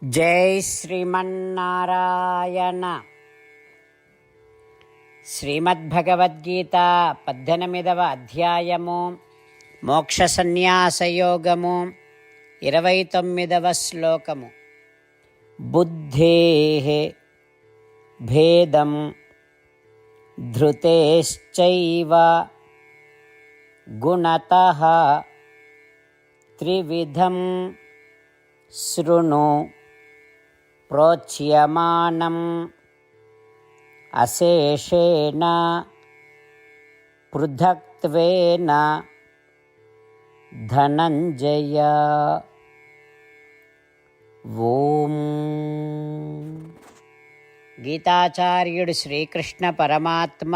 జై శ్రీమన్నారాయణ. శ్రీమద్భగవద్గీత 18వ అధ్యాయము మోక్ష సన్యాసయోగము 29వ శ్లోకము. బుద్ధేః భేదం ధృతేశ్చైవ గుణతః త్రివిధం శృణు ప్రోచ్యమానం అశేషేణ పృథక్త్వేన ధనంజయ. ఓం. గీతాచార్యుడు శ్రీకృష్ణ పరమాత్మ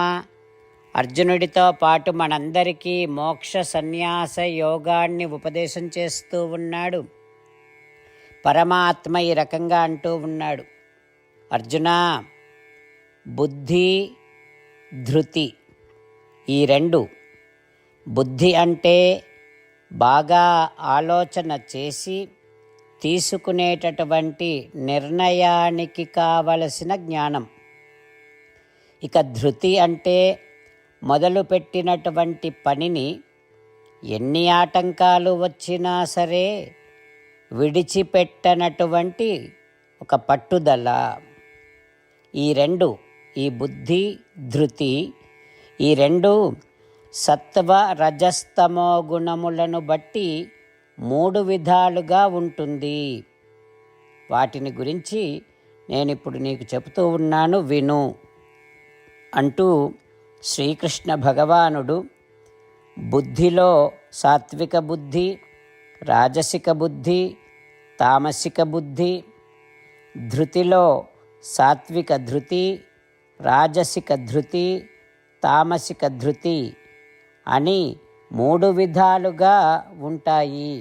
అర్జునుడితో పాటు మనందరికీ మోక్ష సన్యాస యోగాన్ని ఉపదేశం చేస్తూ ఉన్నాడు. పరమాత్మ ఈ రకంగా అంటూ ఉన్నాడు, అర్జునా, బుద్ధి ధృతి ఈ రెండు. బుద్ధి అంటే బాగా ఆలోచన చేసి తీసుకునేటటువంటి నిర్ణయానికి కావలసిన జ్ఞానం. ఇక ధృతి అంటే మొదలుపెట్టినటువంటి పనిని ఎన్ని ఆటంకాలు వచ్చినా సరే విడిచిపెట్టనటువంటి ఒక పట్టుదల. ఈ రెండు, ఈ బుద్ధి ధృతి, ఈ రెండు సత్వ రజస్తమో గుణములను బట్టి 3 విధాలుగా ఉంటుంది. వాటిని గురించి నేనిప్పుడు నీకు చెబుతూ ఉన్నాను, విను అంటూ శ్రీకృష్ణ భగవానుడు బుద్ధిలో సాత్విక బుద్ధి, రాజసిక బుద్ధి, తామసిక బుద్ధి, ధృతిలో సాత్విక ధృతి, రాజసిక ధృతి, తామసిక ధృతి అని 3 విధాలుగా ఉంటాయి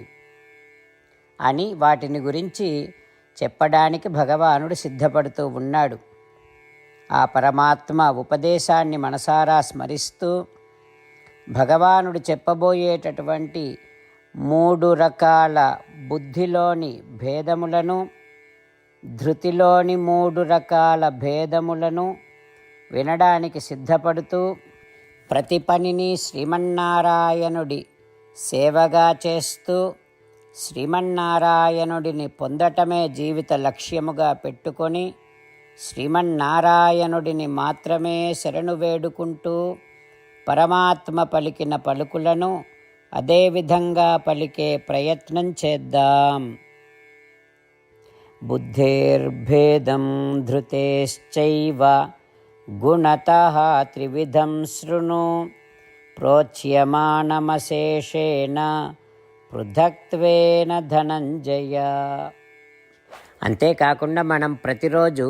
అని వాటిని గురించి చెప్పడానికి భగవానుడు సిద్ధపడుతూ ఉన్నాడు. ఆ పరమాత్మ ఉపదేశాన్ని మనసారా స్మరిస్తూ భగవానుడు చెప్పబోయేటటువంటి 3 రకాల బుద్ధిలోని భేదములను, ధృతిలోని 3 రకాల భేదములను వినడానికి సిద్ధపడుతూ ప్రతి పనిని శ్రీమన్నారాయణుడి సేవగా చేస్తూ శ్రీమన్నారాయణుడిని పొందటమే జీవిత లక్ష్యముగా పెట్టుకొని శ్రీమన్నారాయణుడిని మాత్రమే శరణు వేడుకుంటూ పరమాత్మ పలికిన పలుకులను అదేవిధంగా పలికే ప్రయత్నం చేద్దాం. బుద్ధేర్భేదం ధృతేశ్చైవ గుణతః త్రివిధం శృణు ప్రోచ్యమానమశేషేణ పృథక్త్వేన ధనంజయ. అంతేకాకుండా మనం ప్రతిరోజు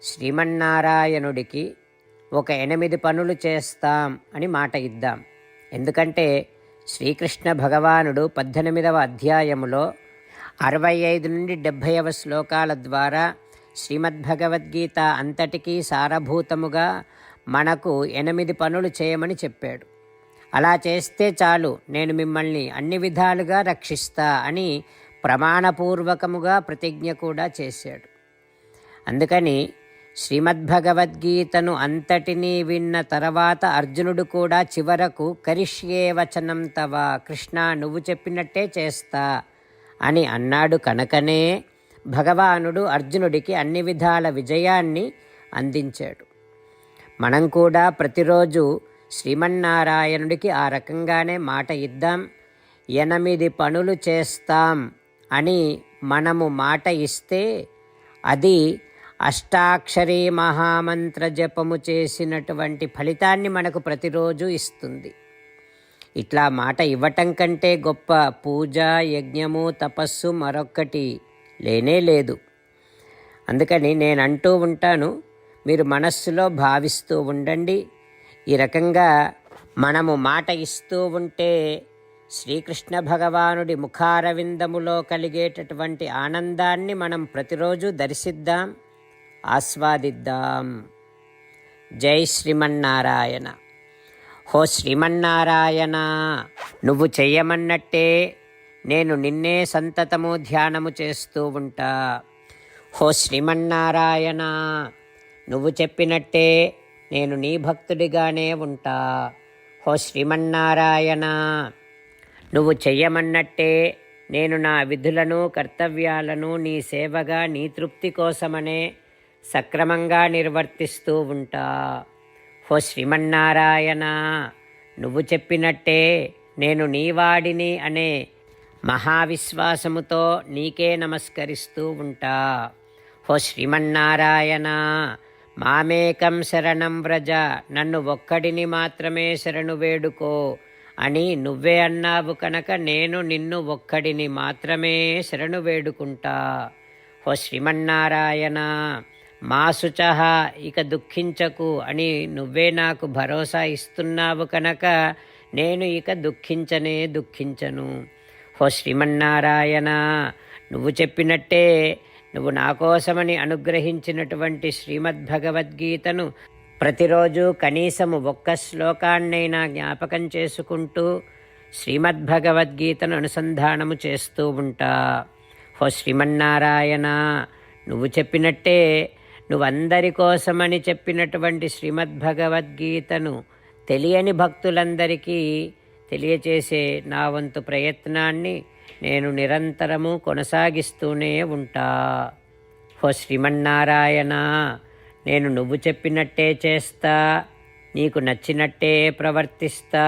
శ్రీమన్నారాయణుడికి ఒక 8 పనులు చేస్తాం అని మాట ఇద్దాం. ఎందుకంటే శ్రీకృష్ణ భగవానుడు 18వ అధ్యాయములో 65 నుండి 70వ శ్లోకాల ద్వారా శ్రీమద్భగవద్గీత అంతటికీ సారభూతముగా మనకు 8 పనులు చేయమని చెప్పాడు. అలా చేస్తే చాలు, నేను మిమ్మల్ని అన్ని విధాలుగా రక్షిస్తా అని ప్రమాణపూర్వకముగా ప్రతిజ్ఞ కూడా చేశాడు. అందుకని శ్రీమద్భగవద్గీతను అంతటినీ విన్న తర్వాత అర్జునుడు కూడా చివరకు కరిష్యే వచనం తవ, కృష్ణ నువ్వు చెప్పినట్టే చేస్తా అని అన్నాడు. కనుకనే భగవానుడు అర్జునుడికి అన్ని విధాల విజయాన్ని అందించాడు. మనం కూడా ప్రతిరోజు శ్రీమన్నారాయణుడికి ఆ రకంగానే మాట ఇద్దాం. 8 పనులు చేస్తాం అని మనము మాట ఇస్తే అది అష్టాక్షరీ మహామంత్ర జపము చేసినటువంటి ఫలితాన్ని మనకు ప్రతిరోజు ఇస్తుంది. ఇట్లా మాట ఇవ్వటం కంటే గొప్ప పూజ, యజ్ఞము, తపస్సు మరొక్కటి లేనే లేదు. అందుకని నేను అంటూ ఉంటాను, మీరు మనస్సులో భావిస్తూ ఉండండి. ఈ రకంగా మనము మాట ఇస్తూ ఉంటే శ్రీకృష్ణ భగవానుడి ముఖారవిందములో కలిగేటటువంటి ఆనందాన్ని మనం ప్రతిరోజు దర్శిద్దాం, ఆస్వాదిద్దాం. జై శ్రీమన్నారాయణ. హో శ్రీమన్నారాయణ, నువ్వు చెయ్యమన్నట్టే నేను నిన్నే సంతతము ధ్యానము చేస్తూ ఉంటా. ఓ శ్రీమన్నారాయణ, నువ్వు చెప్పినట్టే నేను నీ భక్తుడిగానే ఉంటా. ఓ శ్రీమన్నారాయణ, నువ్వు చెయ్యమన్నట్టే నేను నా విధులను కర్తవ్యాలను నీ సేవగా నీ తృప్తి కోసమనే సక్రమంగా నిర్వర్తిస్తూ ఉంటా. ఓ శ్రీమన్నారాయణ, నువ్వు చెప్పినట్టే నేను నీవాడిని అనే మహావిశ్వాసముతో నీకే నమస్కరిస్తూ ఉంటా. ఓ శ్రీమన్నారాయణ, మామేకం శరణం వ్రజ, నన్ను ఒక్కడిని మాత్రమే శరణు వేడుకో అని నువ్వే అన్నావు కనుక నేను నిన్ను ఒక్కడిని మాత్రమే శరణు వేడుకుంటా. ఓ శ్రీమన్నారాయణ, మా శుచః, ఇక దుఃఖించకు అని నువ్వే నాకు భరోసా ఇస్తున్నావు కనుక నేను ఇక దుఃఖించను. ఓ శ్రీమన్నారాయణ, నువ్వు చెప్పినట్టే నువ్వు నా కోసమని అనుగ్రహించినటువంటి శ్రీమద్భగవద్గీతను ప్రతిరోజు కనీసము ఒక్క శ్లోకాన్నైనా జ్ఞాపకం చేసుకుంటూ శ్రీమద్భగవద్గీతను అనుసంధానము చేస్తూ ఉంటా. ఓ శ్రీమన్నారాయణ, నువ్వు చెప్పినట్టే నువ్వందరి కోసమని చెప్పినటువంటి శ్రీమద్భగవద్గీతను తెలియని భక్తులందరికీ తెలియచేసే నా వంతు ప్రయత్నాన్ని నేను నిరంతరము కొనసాగిస్తూనే ఉంటా. ఓ శ్రీమన్నారాయణ, నేను నువ్వు చెప్పినట్టే చేస్తా, నీకు నచ్చినట్టే ప్రవర్తిస్తా,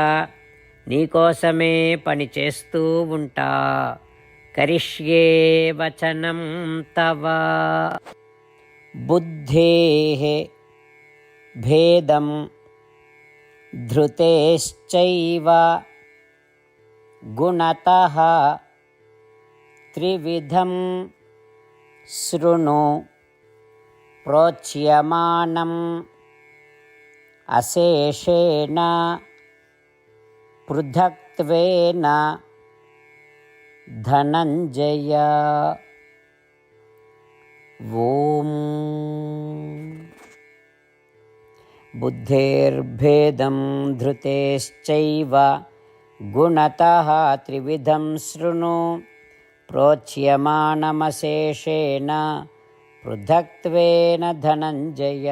నీకోసమే పని చేస్తూ ఉంటా. కరిష్యే వచనం తవ. బుద్ధేః భేదం ధృతేశ్చైవ గుణతః త్రివిధం శృణు ప్రోచ్యమానం అశేషేణ పృథక్త్వేన ధనంజయ. ఓం. బుద్ధేర్భేదం ధృతేశ్చైవ గుణతః త్రివిధం శృణు ప్రోచ్యమానమశేషేణ పృథక్త్వేన ధనంజయ.